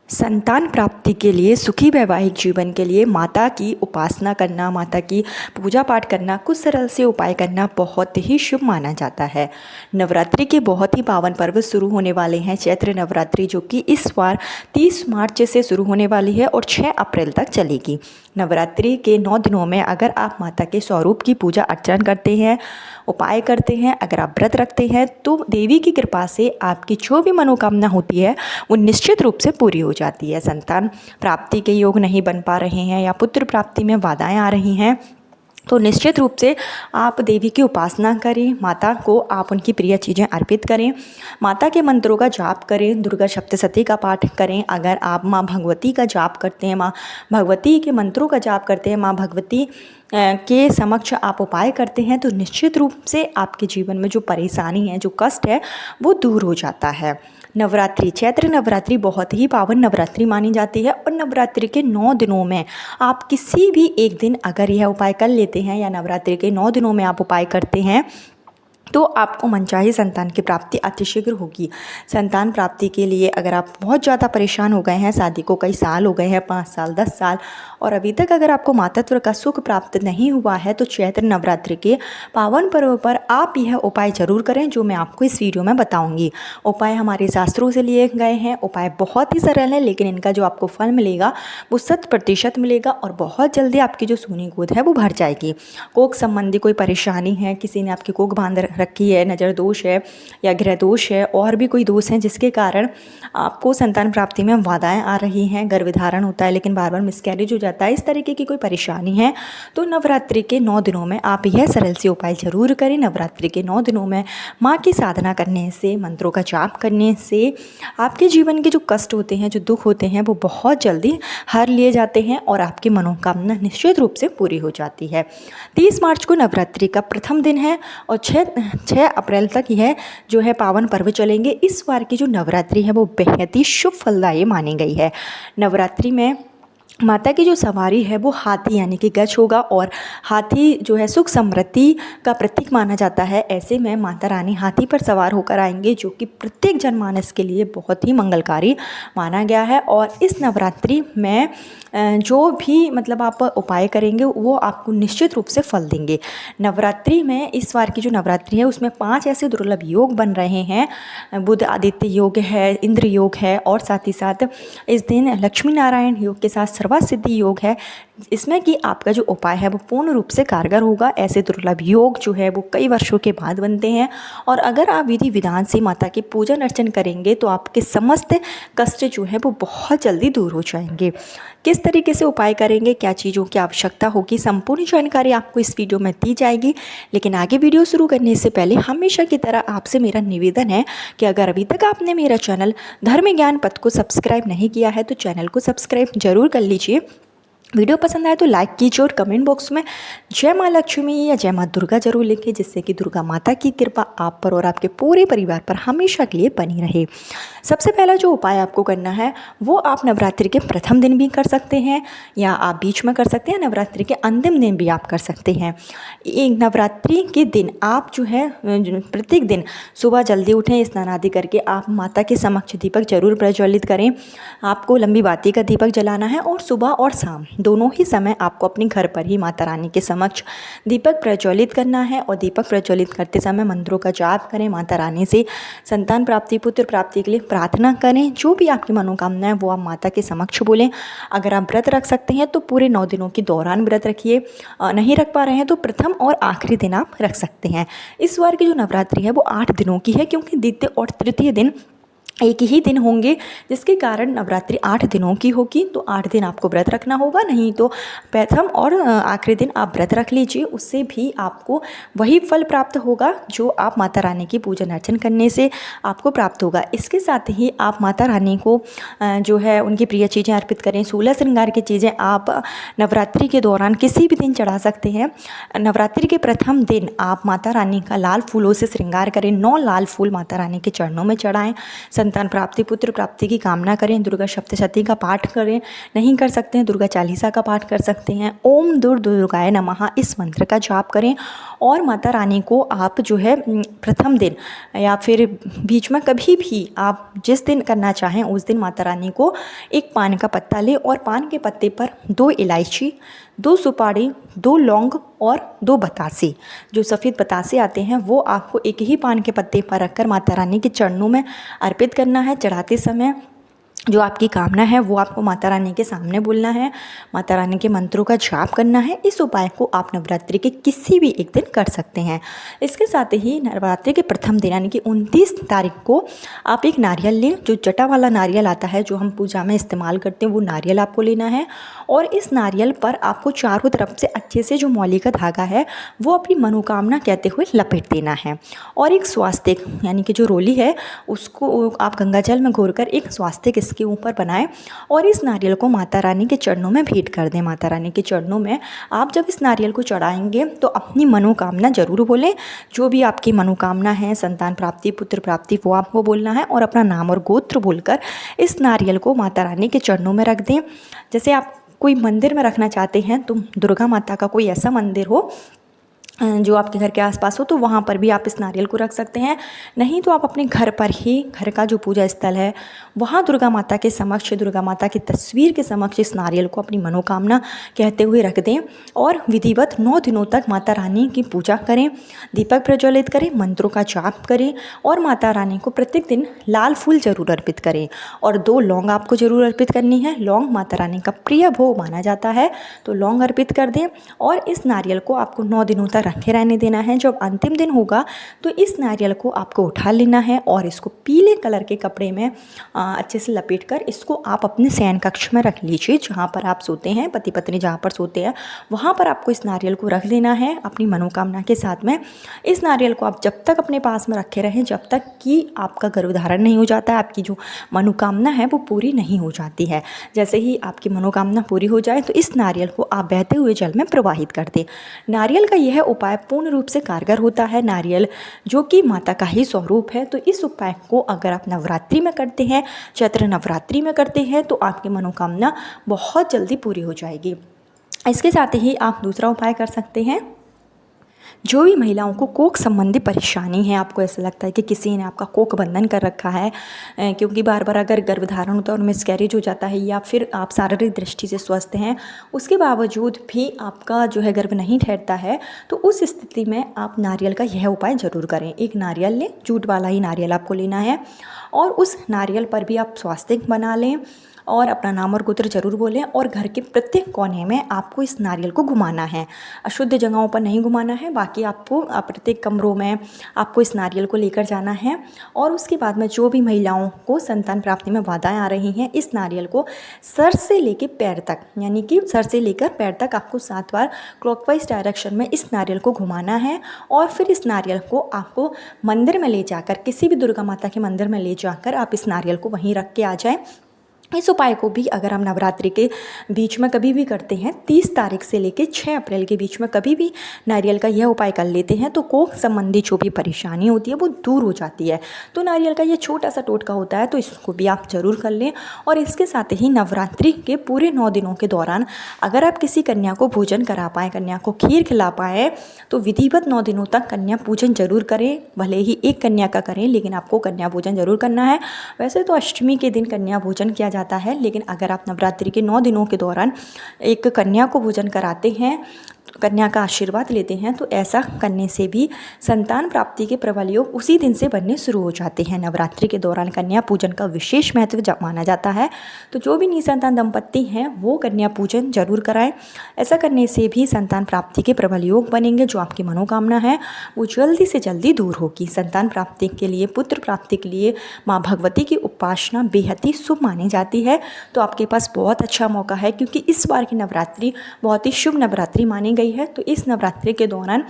संतान प्राप्ति के लिए, सुखी वैवाहिक जीवन के लिए माता की उपासना करना, माता की पूजा पाठ करना, कुछ सरल से उपाय करना बहुत ही शुभ माना जाता है। नवरात्रि के बहुत ही पावन पर्व शुरू होने वाले हैं। चैत्र नवरात्रि जो कि इस बार 30 मार्च से शुरू होने वाली है और 6 अप्रैल तक चलेगी। नवरात्रि के 9 दिनों में अगर आप माता के स्वरूप की पूजा अर्चना करते हैं, उपाय करते हैं, अगर आप व्रत रखते हैं तो देवी की कृपा से आपकी जो भी मनोकामना होती है वो निश्चित रूप से पूरी हो जाती है। संतान प्राप्ति के योग नहीं बन पा रहे हैं या पुत्र प्राप्ति में बाधाएं आ रही हैं तो निश्चित रूप से आप देवी की उपासना करें, माता को आप उनकी प्रिय चीज़ें अर्पित करें, माता के मंत्रों का जाप करें, दुर्गा सप्तशती का पाठ करें। अगर आप माँ भगवती का जाप करते हैं, माँ भगवती के मंत्रों का जाप करते हैं, माँ भगवती के समक्ष आप उपाय करते हैं तो निश्चित रूप से आपके जीवन में जो परेशानी है, जो कष्ट है वो दूर हो जाता है। नवरात्रि, चैत्र नवरात्रि बहुत ही पावन नवरात्रि मानी जाती है और नवरात्रि के 9 दिनों में आप किसी भी एक दिन अगर यह उपाय कर लेते हैं या नवरात्रि के 9 दिनों में आप उपाय करते हैं तो आपको मनचाही संतान की प्राप्ति अतिशीघ्र होगी। संतान प्राप्ति के लिए अगर आप बहुत ज़्यादा परेशान हो गए हैं, शादी को कई साल हो गए हैं, 5 साल 10 साल, और अभी तक अगर आपको मातृत्व का सुख प्राप्त नहीं हुआ है तो चैत्र नवरात्रि के पावन पर्व पर आप यह उपाय जरूर करें जो मैं आपको इस वीडियो में बताऊंगी। उपाय हमारे शास्त्रों से लिए गए हैं। उपाय बहुत ही सरल है लेकिन इनका जो आपको फल मिलेगा वो 100% मिलेगा और बहुत जल्दी आपकी जो सूनी गोद है वो भर जाएगी। कोख संबंधी कोई परेशानी है, किसी ने आपकी कोख बांध रखी है, नज़र दोष है या ग्रह दोष है, और भी कोई दोष हैं जिसके कारण आपको संतान प्राप्ति में बाधाएं आ रही हैं, गर्भधारण होता है लेकिन बार बार मिसकैरेज हो जाता है, इस तरीके की कोई परेशानी है तो नवरात्रि के 9 दिनों में आप यह सरल से उपाय जरूर करें। नवरात्रि के 9 दिनों में माँ की साधना करने से, मंत्रों का जाप करने से आपके जीवन के जो कष्ट होते हैं, जो दुख होते हैं वो बहुत जल्दी हर लिए जाते हैं और आपकी मनोकामना निश्चित रूप से पूरी हो जाती है। 30 मार्च को नवरात्रि का प्रथम दिन है और 6 अप्रैल तक यह जो है पावन पर्व चलेंगे। इस बार की जो नवरात्रि है वो बेहद ही शुभ फलदायी मानी गई है। नवरात्रि में माता की जो सवारी है वो हाथी यानी कि गज होगा और हाथी जो है सुख समृद्धि का प्रतीक माना जाता है। ऐसे में माता रानी हाथी पर सवार होकर आएंगे जो कि प्रत्येक जनमानस के लिए बहुत ही मंगलकारी माना गया है। और इस नवरात्रि में जो भी मतलब आप उपाय करेंगे वो आपको निश्चित रूप से फल देंगे। नवरात्रि में इस बार की जो नवरात्रि है उसमें 5 ऐसे दुर्लभ योग बन रहे हैं। बुध आदित्य योग है, इंद्र योग है और साथ ही साथ इस दिन लक्ष्मी नारायण योग के साथ सर्वा सिद्धि योग है। इसमें कि आपका जो उपाय है वो पूर्ण रूप से कारगर होगा। ऐसे दुर्लभ योग जो है वो कई वर्षों के बाद बनते हैं और अगर आप विधि विधान से माता की पूजन अर्चन करेंगे तो आपके समस्त कष्ट जो है वो बहुत जल्दी दूर हो जाएंगे। किस तरीके से उपाय करेंगे, क्या चीज़ों की आवश्यकता होगी, संपूर्ण जानकारी आपको इस वीडियो में दी जाएगी। लेकिन आगे वीडियो शुरू करने से पहले हमेशा की तरह आपसे मेरा निवेदन है कि अगर अभी तक आपने मेरा चैनल धर्म ज्ञान पथ को सब्सक्राइब नहीं किया है तो चैनल को सब्सक्राइब जरूर कर लीजिए। वीडियो पसंद आए तो लाइक कीजिए और कमेंट बॉक्स में जय माँ लक्ष्मी या जय माँ दुर्गा जरूर लिखें, जिससे कि दुर्गा माता की कृपा आप पर और आपके पूरे परिवार पर हमेशा के लिए बनी रहे। सबसे पहला जो उपाय आपको करना है वो आप नवरात्रि के प्रथम दिन भी कर सकते हैं या आप बीच में कर सकते हैं, नवरात्रि के अंतिम दिन भी आप कर सकते हैं। एक नवरात्रि के दिन आप जो है प्रत्येक दिन सुबह जल्दी उठें, स्नान आदि करके आप माता के समक्ष दीपक जरूर प्रज्वलित करें। आपको लंबी बाती का दीपक जलाना है और सुबह और शाम दोनों ही समय आपको अपने घर पर ही माता रानी के समक्ष दीपक प्रज्वलित करना है और दीपक प्रज्वलित करते समय मंत्रों का जाप करें। माता रानी से संतान प्राप्ति, पुत्र प्राप्ति के लिए प्रार्थना करें। जो भी आपकी मनोकामना है वो आप माता के समक्ष बोलें। अगर आप व्रत रख सकते हैं तो पूरे 9 दिनों के दौरान व्रत रखिए, नहीं रख पा रहे हैं तो प्रथम और आखिरी दिन आप रख सकते हैं। इस बार की जो नवरात्रि है वो 8 दिनों की है क्योंकि द्वितीय और तृतीय दिन एक ही दिन होंगे, जिसके कारण नवरात्रि 8 दिनों की होगी। तो 8 दिन आपको व्रत रखना होगा, नहीं तो प्रथम और आखिरी दिन आप व्रत रख लीजिए। उससे भी आपको वही फल प्राप्त होगा जो आप माता रानी की पूजन अर्चन करने से आपको प्राप्त होगा। इसके साथ ही आप माता रानी को जो है उनकी प्रिय चीज़ें अर्पित करें। 16 श्रृंगार की चीज़ें आप नवरात्रि के दौरान किसी भी दिन चढ़ा सकते हैं। नवरात्रि के प्रथम दिन आप माता रानी का लाल फूलों से श्रृंगार करें। 9 लाल फूल माता रानी के चरणों में चढ़ाएँ। संतान प्राप्ति, पुत्र प्राप्ति की कामना करें, दुर्गा सप्तशती का पाठ करें। नहीं कर सकते हैं, दुर्गा चालीसा का पाठ कर सकते हैं। ओम दुर्गाय नमः इस मंत्र का जाप करें। और माता रानी को आप जो है प्रथम दिन या फिर बीच में कभी भी आप जिस दिन करना चाहें उस दिन माता रानी को एक पान का पत्ता लें और पान के पत्ते पर 2 इलायची, 2 सुपारी, 2 लौंग और 2 बतासे, जो सफ़ेद बतासे आते हैं वो आपको एक ही पान के पत्ते पर रखकर माता रानी के चरणों में अर्पित करना है। चढ़ाते समय जो आपकी कामना है वो आपको माता रानी के सामने बोलना है, माता रानी के मंत्रों का जाप करना है। इस उपाय को आप नवरात्रि के किसी भी एक दिन कर सकते हैं। इसके साथ ही नवरात्रि के प्रथम दिन यानी कि 29 तारीख को आप एक नारियल लें, जो जटा वाला नारियल आता है जो हम पूजा में इस्तेमाल करते हैं, वो नारियल आपको लेना है। और इस नारियल पर आपको चारों तरफ से अच्छे से जो मौली का धागा है वो अपनी मनोकामना कहते हुए लपेट देना है। और एक स्वास्तिक यानी कि जो रोली है उसको आप गंगा जल में घोरकर एक स्वास्तिक इसके ऊपर बनाएं और इस नारियल को माता रानी के चरणों में भेंट कर दें। माता रानी के चरणों में आप जब इस नारियल को चढ़ाएंगे तो अपनी मनोकामना जरूर बोलें। जो भी आपकी मनोकामना है, संतान प्राप्ति, पुत्र प्राप्ति, वो आपको बोलना है और अपना नाम और गोत्र बोलकर इस नारियल को माता रानी के चरणों में रख दें। जैसे आप कोई मंदिर में रखना चाहते हैं तो दुर्गा माता का कोई ऐसा मंदिर हो जो आपके घर के आसपास हो तो वहाँ पर भी आप इस नारियल को रख सकते हैं। नहीं तो आप अपने घर पर ही, घर का जो पूजा स्थल है वहाँ दुर्गा माता के समक्ष, दुर्गा माता की तस्वीर के समक्ष इस नारियल को अपनी मनोकामना कहते हुए रख दें और विधिवत 9 दिनों तक माता रानी की पूजा करें, दीपक प्रज्वलित करें, मंत्रों का जाप करें और माता रानी को प्रत्येक दिन लाल फूल जरूर अर्पित करें। और 2 लौंग आपको जरूर अर्पित करनी है। लौंग माता रानी का प्रिय भोग माना जाता है, तो लौंग अर्पित कर दें। और इस नारियल को आपको 9 दिनों तक रखे रहने देना है। जब अंतिम दिन होगा तो इस नारियल को आपको उठा लेना है और इसको पीले कलर के कपड़े में अच्छे से लपेटकर इसको आप अपने शयन कक्ष में रख लीजिए, जहाँ पर आप सोते हैं, पति पत्नी जहाँ पर सोते हैं वहाँ पर आपको इस नारियल को रख देना है अपनी मनोकामना के साथ में। इस नारियल को आप जब तक अपने पास में रखे रहें जब तक कि आपका गर्भधारण नहीं हो जाता है, आपकी जो मनोकामना है वो पूरी नहीं हो जाती है। जैसे ही आपकी मनोकामना पूरी हो जाए तो इस नारियल को आप बहते हुए जल में प्रवाहित कर दें। नारियल का यह उपाय पूर्ण रूप से कारगर होता है। नारियल जो कि माता का ही स्वरूप है, तो इस उपाय को अगर आप नवरात्रि में करते हैं, चैत्र नवरात्रि में करते हैं तो आपकी मनोकामना बहुत जल्दी पूरी हो जाएगी। इसके साथ ही आप दूसरा उपाय कर सकते हैं। जो भी महिलाओं को कोख संबंधी परेशानी है, आपको ऐसा लगता है कि किसी ने आपका कोख बंधन कर रखा है, क्योंकि बार बार अगर गर्भधारण होता है और मिसकैरेज हो जाता है या फिर आप शारीरिक दृष्टि से स्वस्थ हैं उसके बावजूद भी आपका जो है गर्भ नहीं ठहरता है, तो उस स्थिति में आप नारियल का यह उपाय ज़रूर करें। एक नारियल लें, जूट वाला ही नारियल आपको लेना है और उस नारियल पर भी आप स्वास्तिक बना लें और अपना नाम और गोत्र जरूर बोलें और घर के प्रत्येक कोने में आपको इस नारियल को घुमाना है। अशुद्ध जगहों पर नहीं घुमाना है, बाकी आपको प्रत्येक कमरों में आपको इस नारियल को लेकर जाना है। और उसके बाद में जो भी महिलाओं को संतान प्राप्ति में बाधाएं आ रही हैं, इस नारियल को सर से लेकर पैर तक, यानी कि सर से लेकर पैर तक आपको 7 बार क्लॉकवाइज डायरेक्शन में इस नारियल को घुमाना है। और फिर इस नारियल को आपको मंदिर में ले जाकर, किसी भी दुर्गा माता के मंदिर में ले जाकर आप इस नारियल को वहीं रख के आ जाएं। इस उपाय को भी अगर हम नवरात्रि के बीच में कभी भी करते हैं, 30 तारीख से लेकर 6 अप्रैल के बीच में कभी भी नारियल का यह उपाय कर लेते हैं तो कोख संबंधी जो भी परेशानी होती है वो दूर हो जाती है। तो नारियल का ये छोटा सा टोटका होता है, तो इसको भी आप ज़रूर कर लें। और इसके साथ ही नवरात्रि के पूरे 9 दिनों के दौरान अगर आप किसी कन्या को भोजन करा पाएँ, कन्या को खीर खिला पाएँ, तो विधिवत 9 दिनों तक कन्या पूजन जरूर करें। भले ही एक कन्या का करें, लेकिन आपको कन्या भोजन जरूर करना है। वैसे तो अष्टमी के दिन कन्या भोजन किया जाता है, लेकिन अगर आप नवरात्रि के 9 दिनों के दौरान एक कन्या को भोजन कराते हैं, कन्या का आशीर्वाद लेते हैं, तो ऐसा करने से भी संतान प्राप्ति के प्रबल योग उसी दिन से बनने शुरू हो जाते हैं। नवरात्रि के दौरान कन्या पूजन का विशेष महत्व माना जाता है, तो जो भी निसंतान दंपत्ति हैं वो कन्या पूजन जरूर कराएं। ऐसा करने से भी संतान प्राप्ति के प्रबल योग बनेंगे। जो आपकी मनोकामना है वो जल्दी से जल्दी दूर होगी। संतान प्राप्ति के लिए, पुत्र प्राप्ति के लिए माँ भगवती की उपासना बेहद ही शुभ मानी जाती है। तो आपके पास बहुत अच्छा मौका है, क्योंकि इस बार की नवरात्रि बहुत ही शुभ नवरात्रि मानी गई है। तो इस नवरात्रि के दौरान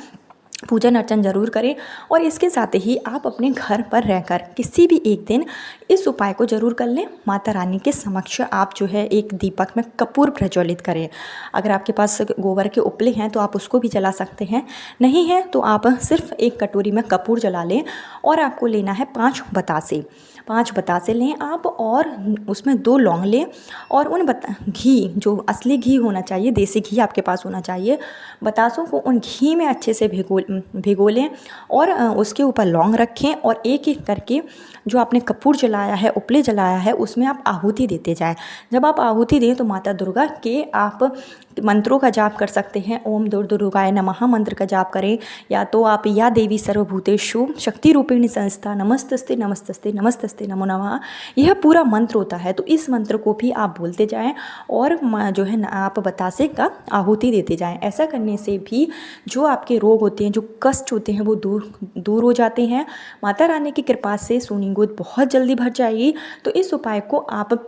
पूजन अर्चन जरूर करें। और इसके साथ ही आप अपने घर पर रहकर किसी भी एक दिन इस उपाय को जरूर कर लें। माता रानी के समक्ष आप जो है एक दीपक में कपूर प्रज्वलित करें। अगर आपके पास गोबर के उपले हैं तो आप उसको भी जला सकते हैं, नहीं है तो आप सिर्फ एक कटोरी में कपूर जला लें। और आपको लेना है 5 बतासे। 5 बतासे लें आप और उसमें 2 लौंग लें और उन घी जो असली घी होना चाहिए, देसी घी आपके पास होना चाहिए, बतासों को उन घी में अच्छे से भिगो लें और उसके ऊपर लौंग रखें और एक-एक करके जो आपने कपूर जलाया है, उपले जलाया है, उसमें आप आहुति देते जाएँ। जब आप आहुति दें तो माता दुर्गा के आप मंत्रों का जाप कर सकते हैं। ओम दुर्गाय नमः मंत्र का जाप करें, या तो आप या देवी सर्वभूतेषु शक्ति रूपिणी संस्था नमस्तस्ते नमस्तस्ते नमस्तस्ते नमो नमः, यह पूरा मंत्र होता है। तो इस मंत्र को भी आप बोलते जाएं और जो है ना आप बतासे का आहुति देते जाएं। ऐसा करने से भी जो आपके रोग होते हैं, जो कष्ट होते हैं, वो दूर हो जाते हैं। माता रानी की कृपा से सोनी गोद बहुत जल्दी भर जाएगी। तो इस उपाय को आप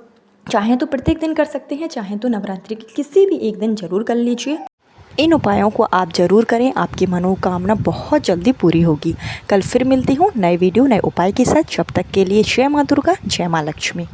चाहें तो प्रत्येक दिन कर सकते हैं, चाहें तो नवरात्रि के किसी भी एक दिन ज़रूर कर लीजिए। इन उपायों को आप ज़रूर करें, आपकी मनोकामना बहुत जल्दी पूरी होगी। कल फिर मिलती हूँ नए वीडियो नए उपाय के साथ। जब तक के लिए जय माँ दुर्गा, जय माँ लक्ष्मी।